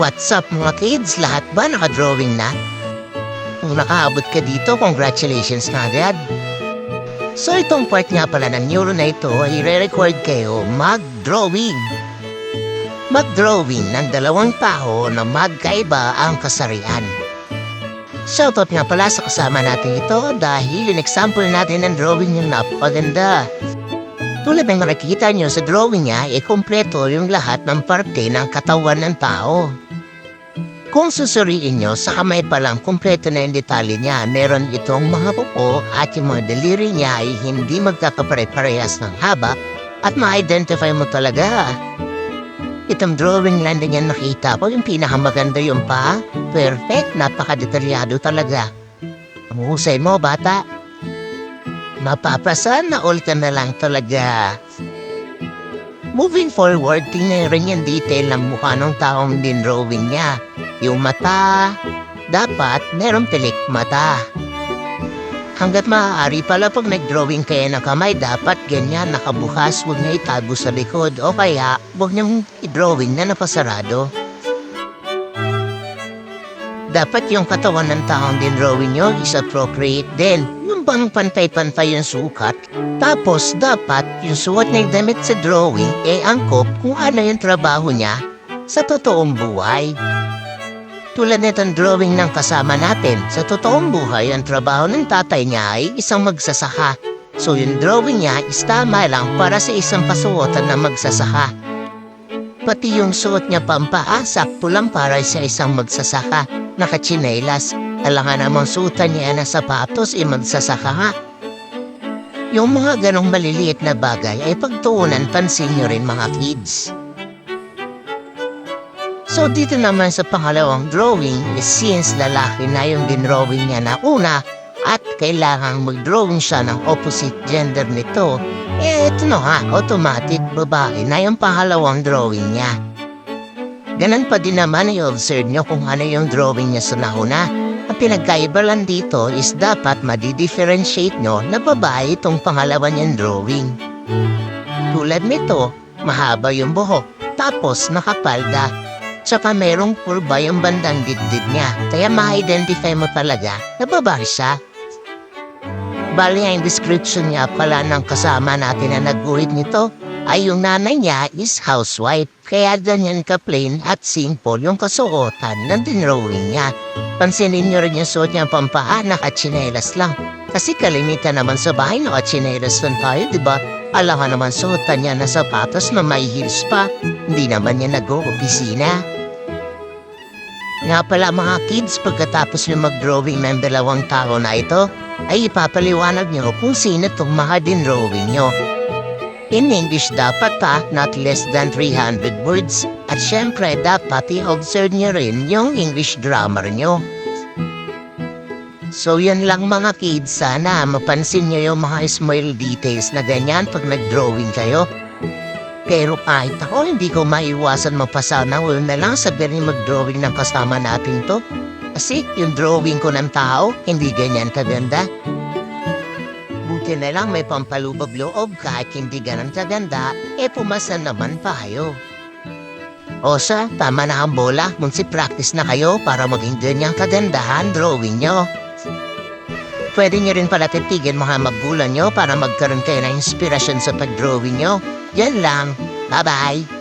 What's up mga kids? Lahat ba naka-drawing na? Kung nakaabot ka dito, congratulations na agad. So itong part nga pala ng neuro na ito ay re-record kayo mag-drawing. Mag-drawing ng dalawang tao na magkaiba ang kasarian. Shoutout nga pala sa kasama natin ito dahil in-example natin ng drawing yung napakaganda. Tulad ng nakikita nyo sa drawing niya, kompleto yung lahat ng parte ng katawan ng tao. Kung susuriin nyo, sa kamay pa lang kompleto na yung detalye niya. Meron itong mga kuko at yung mga daliri niya ay hindi magkakapare-parehas ng haba at ma-identify mo talaga. Itong drawing lang din yan nakita ko, yung pinakamaganda yung paa. Perfect, napakadetalyado talaga. Ang husay mo, bata. Mapapasan na all ka na lang talaga. Moving forward, tingnan rin yung detail ng mukha ng taong din-drawing niya. Yung mata, dapat merong pilik mata. Hanggat maaari pala pag nag-drawing kayo ng kamay, dapat ganyan nakabukas, huwag niya itago sa likod. O kaya, huwag niyang i-drawing na napasarado. Dapat yung katawan ng taong din-drawing niyo is appropriate din. Yung bang pantay-pantay yung sukat. Tapos, dapat yung suot ng damit sa drawing angkop kung ano yung trabaho niya sa totoong buhay. Tulad nitong drawing ng kasama natin, sa totoong buhay, ang trabaho ng tatay niya ay isang magsasaka. So yung drawing niya is tama lang para sa isang kasuotan na magsasaka. Pati yung suot niya pampaa, sakto lang para sa isang magsasaka. Nakachinelas, alangan namang suotan niya na sapatos, magsasaka nga. Yung mga ganong maliliit na bagay ay pagtuunan pansin nyo rin mga kids. So dito naman sa pangalawang drawing, since lalaki na yung dinrawing niya na una at kailangang mag-drawing siya ng opposite gender nito, eto na nga, automatic babae na yung pangalawang drawing niya. Ganon pa din naman i-observe nyo kung ano yung drawing niya sa nauna. Ang pinagkaiba lang dito is dapat madi-differentiate nyo na babae itong pangalawa niyang drawing. Tulad nito, mahaba yung buhok, tapos nakapalda. Tsaka merong kurba yung bandang dibdib niya, kaya ma-identify mo talaga na babae siya. Bali ang description niya pala ng kasama natin na nagguhit nito ay yung nanay niya is housewife, kaya ganyan ka-plain at simple yung kasuotan ng dinrawing niya. Pansinin niyo rin yung suot niya pampaa, nakachinelas lang. Kasi kalimitan naman sa bahay nakachinelas lang tayo, diba? Alam naman suotan niya na sapatos na may heels pa, hindi naman niya nag-o-opisina. Nga pala mga kids, pagkatapos niyo mag-drawing ng dalawang tao na ito, ay ipapaliwanag niyo kung sino itong mga din-drawing niyo. In English dapat not less than 300 words. At syempre dapat i-observe niyo rin yung English grammar niyo. So yan lang mga kids, sana mapansin niyo yung mga small details na ganyan pag nag-drawing kayo. Pero kahit ako, hindi ko maiwasan mapasa na na lang sabihin mag-drawing ng kasama natin to. Kasi yung drawing ko ng tao, hindi ganyan kaganda. Buti na lang may pampalubag loob kahit hindi ganun kaganda, pumasa naman tayo. O siya, tama na ang bola, practice na kayo para maging ganyang kagandahan drawing nyo. Pwede nyo rin pala titigin mga magulang nyo para magkaroon kayo ng inspirasyon sa pag-drawing nyo. Yan lang. Bye-bye!